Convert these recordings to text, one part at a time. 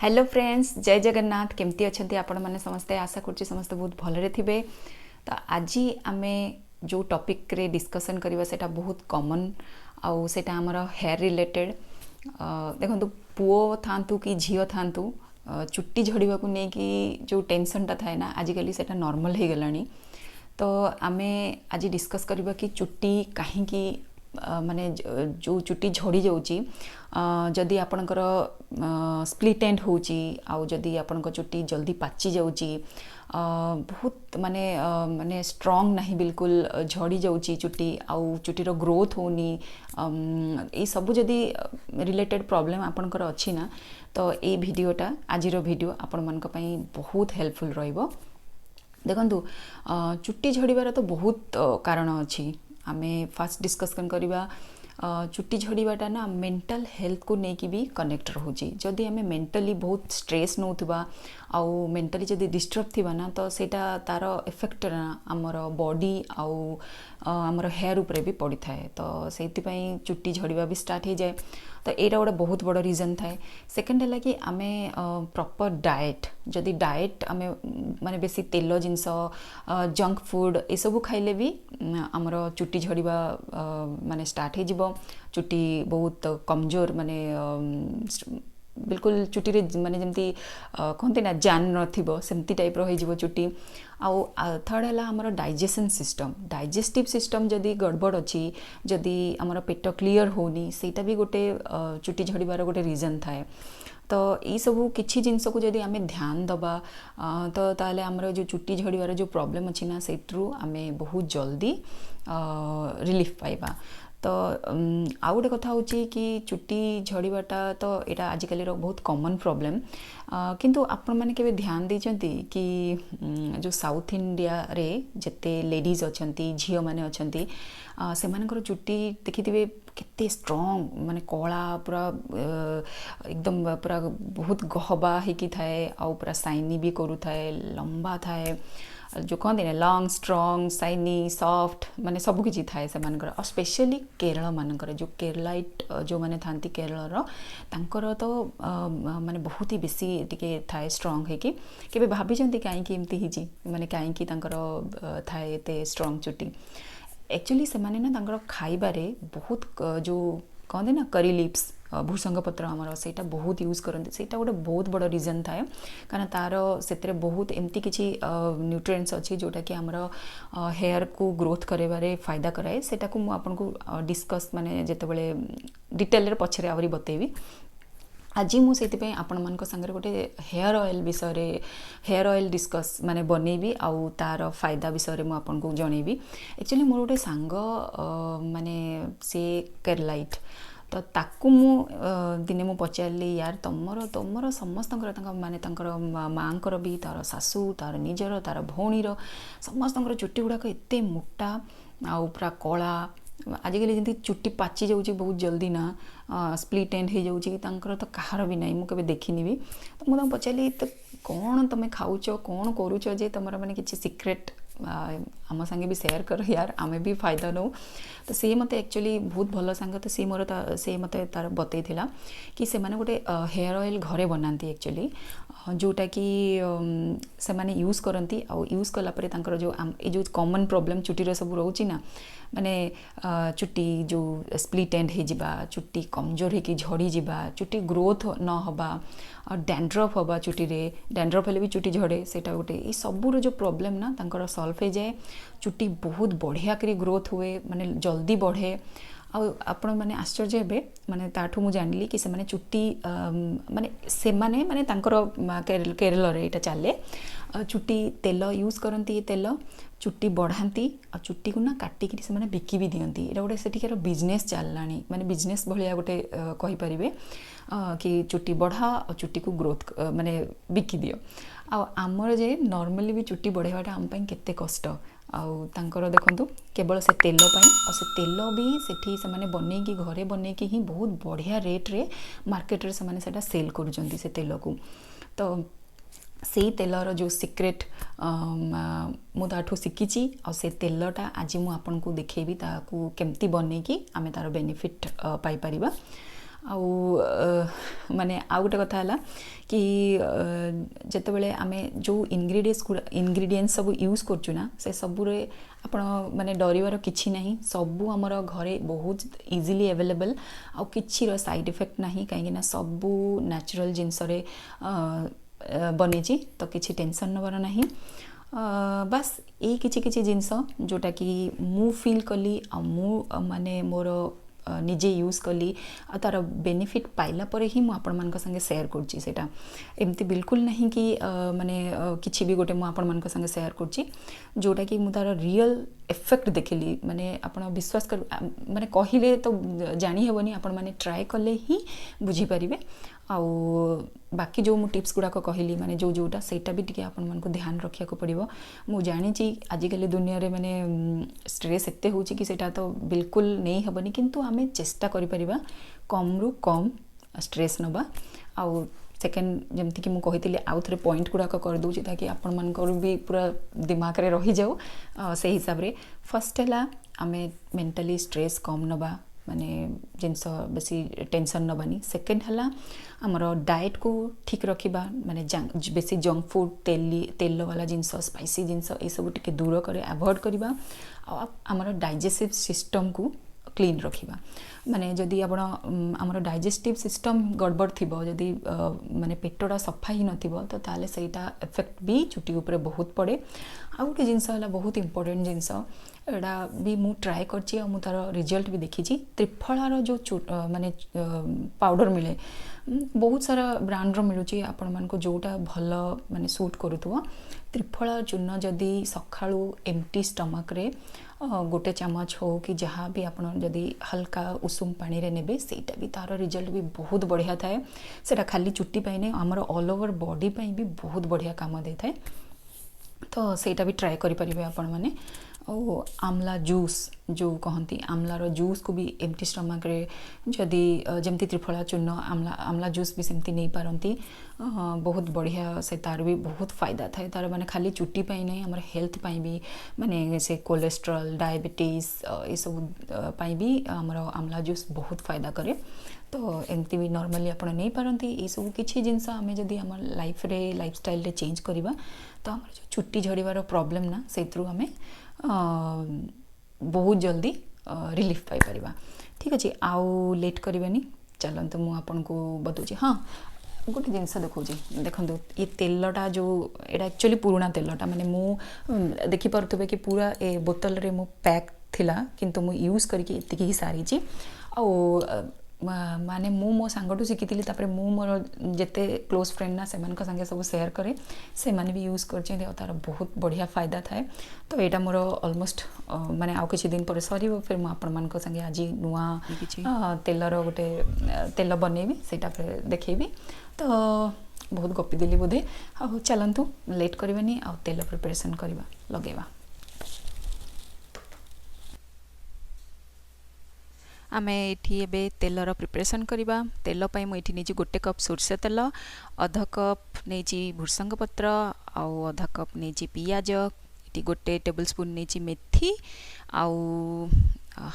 Hello friends, जय जगन्नाथ। केमती अच्छा आपण मैंने समस्ते आशा कर समस्ते बहुत भलरे थे। तो आज आम जो टॉपिक रे डिस्कसन करवा सेटा बहुत कॉमन आउ सेटा हमर हेयर रिलेटेड। देखो पुओ थांतु कि झील थांतु चुट्टी झड़वा को नहीं कि जो टेंशनटा थाए ना आजिकल सेटा नॉर्मल हो गलानी। तो आमे आज डिस्कस करवा कि चुट्टी कहीं माने जो चुट्टी झड़ी जाऊँगी जदि आपणकर स्प्लिट एंड होची आउ जदि आपणक चुट्टी जल्दी पाची जाऊँगी बहुत माने माने स्ट्रॉंग नहीं बिल्कुल झड़ी जाऊँगी चुट्टी आउ चुट्टीर ग्रोथ होनी ये सब जदि रिलेटेड प्रॉब्लम आपणकर अच्छी ना तो ये वीडियोटा आजिर वीडियो आपण मानक पई बहुत हेल्पफुल रहिबो। देखंतु चुट्टी झड़ीबार तो बहुत कारण अच्छी। आमे फास्ट डिस्कसन करवा चुट्टी झड़ीबाटा ना मेंटल हेल्थ को लेकिन भी कनेक्ट रोचे। जदि आमे मेंटली बहुत स्ट्रेस नौथुबा आउ मेंटली जदि डिस्टर्ब थिबा ना तो सेटा तार इफेक्ट ना आमर बॉडी आउ आमर हेयर उपरे भी पड़ी थाए। तो सेति पई चुट्टी झड़ीबा भी स्टार्ट हो जाए। तो यहाँ गोटे बहुत बड़ रीजन थाए। सेकेंड है कि आमे प्रॉपर डाएट जदि डाएट आमे माने बेसी तेल जिनस जंक फूड ये सब खाइले भी आमर चुट्टी झड़ीबा माने स्टार्ट हो जिवो। चुट्टी बहुत कमजोर माने बिल्कुल चुट्टी रे माने जमती कहते ना जान नथिबो सेमती टाइप रो हो चुट्टी। आउ थर्ड है आमर डाइजेशन सिस्टम डाइजेस्टिव सिस्टम जदि गड़बड़ अच्छी जदि आमर पेट क्लीयर होनी सेटा भी गोटे चुट्टी झड़ीबार गोटे रीजन थाए। तो ये सब किछि जिनस को जदि आमे ध्यान दबा तो ताले आमर जो चुट्टी झड़ीबार जो प्रॉब्लम अच्छी ना सेट्रु आमे बहुत जल्दी रिलीफ पाइबा। तो आउ गोटे कथा होची कि चुट्टी झड़ीबाटा तो यहाँ आजिकल बहुत कॉमन प्रॉब्लम किंतु आपण माने केबे ध्यान देचंती कि जो साउथ इंडिया रे जते लेडीज अछंती झियो माने अछंती सेमानकर चुट्टी देखिथिबे केते स्ट्रॉन्ग माने कला पूरा एकदम पूरा बहुत गहबा हेकी थाए आउ पूरा साइनी भी करू थाए लंबा थाए जो कहते हैं लॉन्ग स्ट्रॉन्ग साइनी सॉफ्ट माने सब किछि थाए से मानकर। और स्पेशली केरल मानकर जो केरलाइट जो माने थांती केरलर तांकर तो माने बहुत ही बेसी टिके थाए स्ट्रॉन्ग है कि केबे भाबिचंती काईकि एमती हिची माने काईकि तांकर थाए एते स्ट्रॉन्ग चुट्टी। एक्चुअली से माने ना तांकर खाइबारे बहुत जो कहते ना करी लिप्स भूसंग पत्र आमर से बहुत यूज करते से गोटे बहुत बड़ रीजन थाए कारण तार से बहुत एमती किसी न्यूट्रिएंट्स अच्छी जोटा कि आमर हेयर को ग्रोथ करारे फायदा कराए सेटा को मुझे को डिस्कस माने जितेबाला डिटेल पछरे आहरी बतेबी। आज मुझे आपण मान सागर गोटे हेयर ऑयल विषय हेयर ऑयल डिस्कस माने बनैबी आउ तार फायदा विषय मुझे आपन को जनैबी। एक्चुअली मोर गोटे सांग माने सी केरलाइट तो ताकू मु दिने मु पचारि यार तुमर तुमर समस्त माने माँ भी तार सासू तार निजर तार भौणीर समस्त चुट्टी गुड़ाक एत मोटा आउ पूरा कला आजिकल जमी चुट्टी पाची जाऊँगी बहुत जल्दी ना स्प्लिट एंड हो जाऊँगी तो कहार भी ना मुझे देखनी भी। तो मुझे पचारि तो कौन तुम खाऊच कौन करुच जे तुम मैंने किसी सिक्रेट आम सांगे भी शेयर कर यार आमे भी फायदा नौ। तो सी मत एक्चुअली बहुत भल सांग तो सी मोर से मत तार बतई कि से माने गोटे हेयर ऑयल घरे बनाती एक्चुअली जोटा कि से माने यूज करती आउ यूज कलापर तांकर जो जो कॉमन प्रॉब्लम चुट्टीर सब रोची ना माने चुट्टी जो स्प्लिट एंड हो जावा चुट्टी कमजोर होगी झड़ी जावा चुट्टी ग्रोथ न हवा और डैंड्रफ हवा चुट्टी रे डैंड्रफ हेले भी चुट्टी झड़े सेटा गोटे ये सबूर जो प्रॉब्लम ना तांकर सॉल्व हो जाए चुट्टी बहुत बढ़िया करी ग्रोथ हुए माने जल्दी बढ़े। आपण माने आश्चर्य हेबे माने ताठू मु जानिली कि से माने चुट्टी माने से माने माने तांकर केरल रे एटा चले चुट्टी तेल यूज करती तेल चुट्टी बढ़ाती आ चुट्टी को ना काटिक से माने बिकी भी दियंती एटा गोटे सेठिकार बिजनेस चललानी माने बिजनेस भलिया गोटे कहि परिबे कि चुट्टी बढ़ा और चुट्टी को ग्रोथ माने बिकी दियो। आमर जे नॉर्मली भी चुट्टी बढ़ावाटा आम पई केते कष्ट आउ तांकर देखंतु केवल से तेल पई और से तेल भी सेठी से माने बनेकी घरे बनेकी ही बहुत बढ़िया रेट रे मार्केट रे से माने सेटा सेल करूचंती से तेल को। तो से तेलर जो सिक्रेट मुझे शिखी और से तेलटा आज मुझे आपको देखेबी ताकू केमती बनईकी आमे तार बेनिफिट पाई परिबा। आउ माने आउ गोटे कथा है कि जितेबाला आम जो इनग्रीडियंट्स सब यूज करचुना से सबुरे आपण माने डरबार किछि नहीं सबू आमर घरे बहुत इजीली अवेलेबल आउ किछि साइड इफेक्ट नहीं कहीं सबू नेचुरल जिनस बनी तो किछि टेंशन नबार नहीं बास ये किछि जिनस जोटा कि मु फील कली आ मु माने मोर निजे यूज कली आ तार बेनिफिट पाइला परे ही मु आपण मानक संगे शेयर करची सेटा एमती बिल्कुल नहीं कि माने किछि भी गोटे मु आपण मानक संगे शेयर करची जोटा कि मु तार रियल इफेक्ट देखिली माने आपण विश्वास कर माने कहिले तो जानी हेबनी आपण माने ट्राई कले ही बुझी परिबे आउ बाकी जो मु टिप्स गुड़ाक कहली माने जो जोटा सेटा भी टिके आपण मानक ध्यान रखिया को पड़िबो मु जानी आजिकल दुनिया रे माने स्ट्रेस एते होची कि सेटा तो बिल्कुल नहीं हेबनी किंतु आमे चेष्टा करि परिबा कम रु कम स्ट्रेस नबा आउ सेकेंड जमती कि मुझे कही आउ थे पॉइंट गुड़ाक कर दूची ताकि आपण मानकर भी पूरा दिमाग रे रही जाऊ से हिसाब रे फर्स्ट है आमे मेंटली स्ट्रेस कम नबा माने जिनस बेसी टेंशन नबानी सेकेंड है आमर डाएट को ठीक रखिबा माने बेसी जंक फूड तेल वाला जिनस स्पाइसी जिनस ये सब टिके दूर करे अवॉइड करबा आमर डाइजेस्टिव सिस्टम को क्लीन रखिबा माने जदि आपण आमर डाइजेस्टिव सिस्टम गड़बड़ थिबो जदि माने पेटटा सफा ही नथिबो तो ताले सेटा इफेक्ट भी चुटी ऊपर बहुत पड़े आ गोटे जिनस है बहुत इंपोर्टेंट जिनस एटा भी मु ट्राए करची आ मु तार रिजल्ट भी देखी त्रिफलार जो माने पाउडर मिले बहुत सारा ब्रांड रो मिलुची आपण मानको जोटा भल माने सूट करूथबो त्रिफला चूर्ण जदि सखाळू एम्प्टी स्टमक रे गोटे चामच हो कि जहाँ भी आपण जदि हल्का उषुम पानी रे नेबे सेटा भी तार रिजल्ट भी बहुत बढ़िया थाए सेटा खाली चुट्टी पाई नहीं आमर ऑल ओवर बॉडी पाई भी बहुत बढ़िया काम दे थाए तो सेटा भी ट्राए करि परिबे आपण माने ओ आमला जूस जो कहती आमलार जूस को भी एम्प्टी स्टमक रे जदि जमती त्रिफला चूर्ण आमला जूस भी सेमती नहीं पारती बहुत बढ़िया से तार भी बहुत फायदा थाए तार माने खाली चुट्टी पाई नहीं हमर हेल्थ पाई भी माने से कोलेस्ट्रॉल डायबिटीज ये सब पाई भी हमर आमला जूस बहुत फायदा करे तो एमती भी नॉर्मली आपण नहीं पारती ये सब किछि जिनस आमे जदि हमर लाइफ रे लाइफस्टाइल रे चेंज करिबा तो हमर जो चुट्टी झड़ीबार प्रॉब्लम ना सेथरु हमें बहुत जल्दी रिलीफ पाई परिबा ठीक अच्छे आउ लेट करबेनी चलते मुझे आपन को बताऊँ हाँ गोटे जिनस देखो देखो ये तेलटा जो एटा एक्चुअली पुराना तेलटा माने मु देखि पारुथबे कि पूरा ए बोतल रे मु पैक थिला किंतु मु यूज करके इतकी ही सारी छी आ माने मु मो सांगटू शिखी तापर मु मोर जेते क्लोज फ्रेंड ना सेमान संगे सब शेयर करे से माने भी यूज कर तार बहुत बढ़िया फायदा थाए तो यहाँ मोर ऑलमोस्ट माने आउ किछि दिन पर सरीबो फिर मु आपण मान संगे आज नुआ तेलर गोटे तेल बनैबी सेटा देखैबी तो बहुत गपी देली बोधे आ चलतु लेट करबेनी आ तेल प्रिपरेशन करबा लगेबा आमे एठी एबे तेलर प्रिपरेशन करबा तेल पई मु एठी नेजी गोटे कप सोरसा तेल आधा कप नेजी भुरसंग पत्र आउ आधा कप नेजी पियाज एठी गोटे टेबल स्पून नेजी मेथी आउ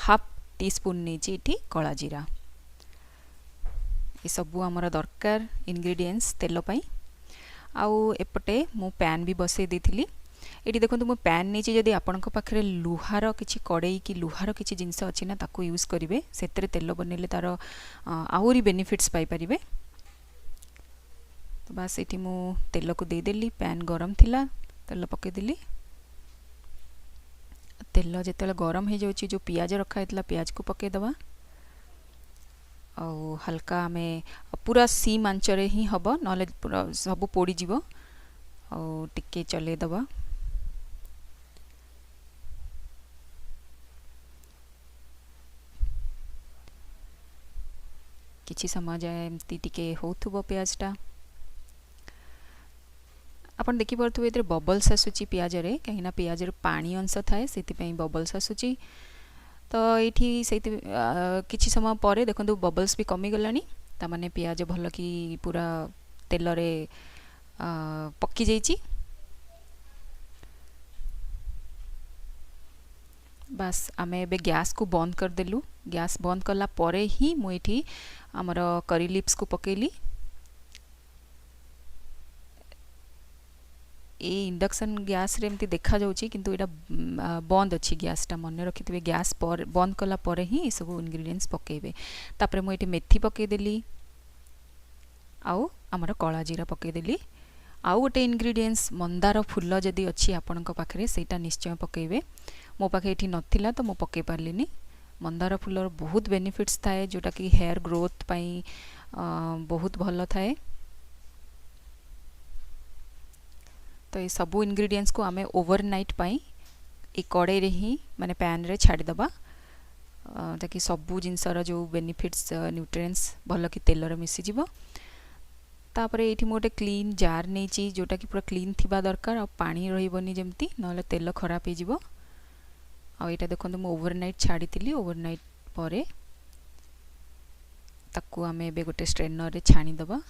हाफ टी स्पून नेजी एठी कला जीरा ये सबू आमर दरकार इंग्रेडिएंट्स तेल पई आउ एपटे मु पैन भी बसई देथिली ये देखो मु पैन नहीं जदि आपण पाखे लुहार किसी कड़े कि लुहार किसी जिनस अच्छी ना ताको यूज करेंगे से तेल बनइले तार आहरी बेनिफिट्स पाई परिबे तो बस ये मु तेल को देदेली पैन गरम थिला तेल पकईदेली तेल जिते गरम हो जाऊँ जो पियाज रखा है पियाज को पकईदबा आउ हल्का आमे पूरा सीम आंचरे ही हम ना पूरा सब पोड़ीज आउ टिके चलेदबा किछि समय जाए एमती टिके होथुबो पियाजटा आपण देखि परथुबे एतरे बबल्स आसुची पियाज रे कहिना पियाज रे पानी अंश थाए सेति पई बबल्स आसुची तो एठी सेति किछि समय परे देखंतु बबल्स भी कमी गलानी ता माने पियाज भल कि पूरा तेल रे पक्की जाइची बस आमे एबे गैस को बंद कर देलु गैस बंद कला परे ही मुझे आमर करी लिप्स को पकेली ये इंडक्शन गैस रे एमती देखा जाउची किंतु एटा बंद अच्छी गैसटा मन रखिथे गैस पर बंद कला परे ही सब इंग्रेडिएंट्स पकेबे तापर मु एटी मेथी पकेदेली आउ आमर कला जीरा पकेदेली आउ गोटे इंग्रेडिएंट्स मंदार फूल जदि अच्छी आपणक पाखे सेटा निश्चय पकेबे मो पाखे एठी नथिला तो मु पके पारलिनी मंदार फूलर बहुत बेनिफिट्स थाए जोटा कि हेयर ग्रोथ पाई बहुत भल थाए तो ये सबू इंग्रेडिएंट्स को आमे ओवरनाइट पाई ए कड़े रे ही माने पैन रे छाड़ी दबा ताकि सबू जिनसर जो बेनिफिट्स न्यूट्रिएंट्स भल कि तेल रे मिसी जिवो तापर ये गोटे क्लीन जार नहीं जोटा कि पूरा क्लीन थिबा दरकार आ पानी रहिबनी जेमती नले तेल खराब हो आ एटा देखंतु मु ओवरनाइट छाड़ी थिली ओवरनाइट परे ताकू आमे बे गोटे स्ट्रेनर रे छाणी दबा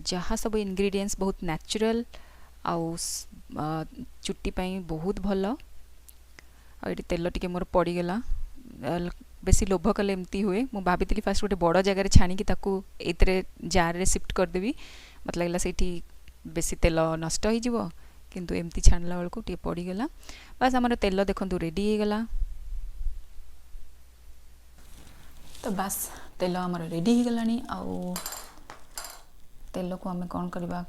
जहाँ सब इंग्रेडिएंट्स बहुत नेचुरल आउ चुट्टी पाई बहुत भल आ तेल टिके मोर पड़ीगला बेसी लोभ कले एमती हुए मु भाभी फास्ट गोटे बड़ जगह छाणी ताकू एतरे जार रे शिफ्ट करदेवी मत लगला सेठी बेसी तेल नष्ट हो जिवो किंतु एमती छाणला बेलू टे पड़ीगला बस आमर तेल देखंतु रेडी हो गला तो बस तेल आमर रेडी हो गलानी आउ तेल को आमे कौन करबा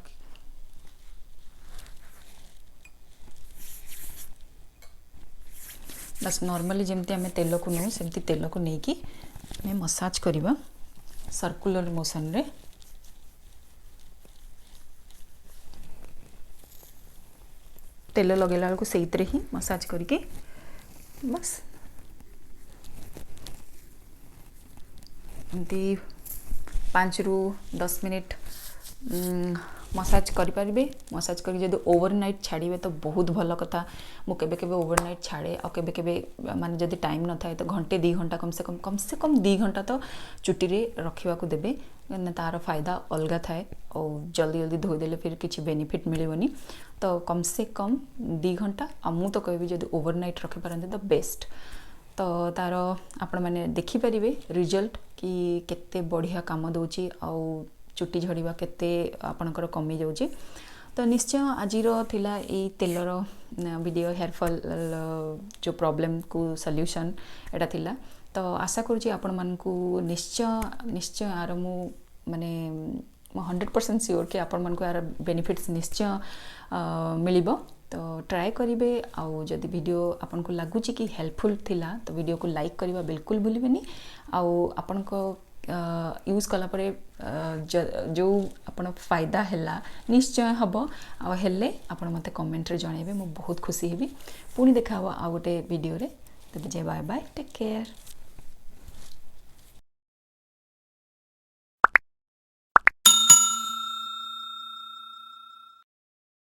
बस नॉर्मली जमती आमे तेल को नो सेमती तेल को नहीं कि आमे मसाज करबा सर्कुलर मोशन रे तेल लगेला को सेइतरे ही मसाज करके बस एमती 5 ରୁ 10 मिनिट मसाज करें मसाज कर जब ओवरनाइट छाड़े तो बहुत भल कथा मु केबे केबे ओवरनाइट छाड़े आ केबे केबे माने जदि टाइम न थाए तो घंटे 2 घंटा कम से कम 2 घंटा तो चुट्टी रे रखिबा को देबे तार फायदा अलगा थाए और जल्दी जल्दी धोईदेले फिर किसी बेनिफिट मिलबनी तो कम से कम 2 घंटा आ मु तो कहबी जदि ओवरनाइट रखि पारंते तो बेस्ट तो तार आपण माने देखि परिबे रिजल्ट कि केते बढ़िया काम दोची आ चुट्टी झड़वा केते आपणकर कमी जाउची तो निश्चय आजिर थिला ए तेलर वीडियो हेयर फॉल जो प्रॉब्लम को सॉल्यूशन एटा थिला तो आशा करूची आपण मानकू निश्चय आर मु माने 100% श्योर कि आपण मानकू आर बेनिफिट्स निश्चय मिलिबो तो ट्राए करिवे आउ जदि वीडियो आपन को लागुची कि हेल्पफुल थिला तो वीडियो को लाइक करबा बिल्कुल भूलिबेनी आउ आपन को यूज कला परे जो अपन फायदा हैला निश्चय हबो आ हेले आपण मते कमेंट रे जणाइबे मु बहुत खुशी हेबी पुनी देखा आ गोटे वीडियो रे तबे जे बाय बाय टेक केयर।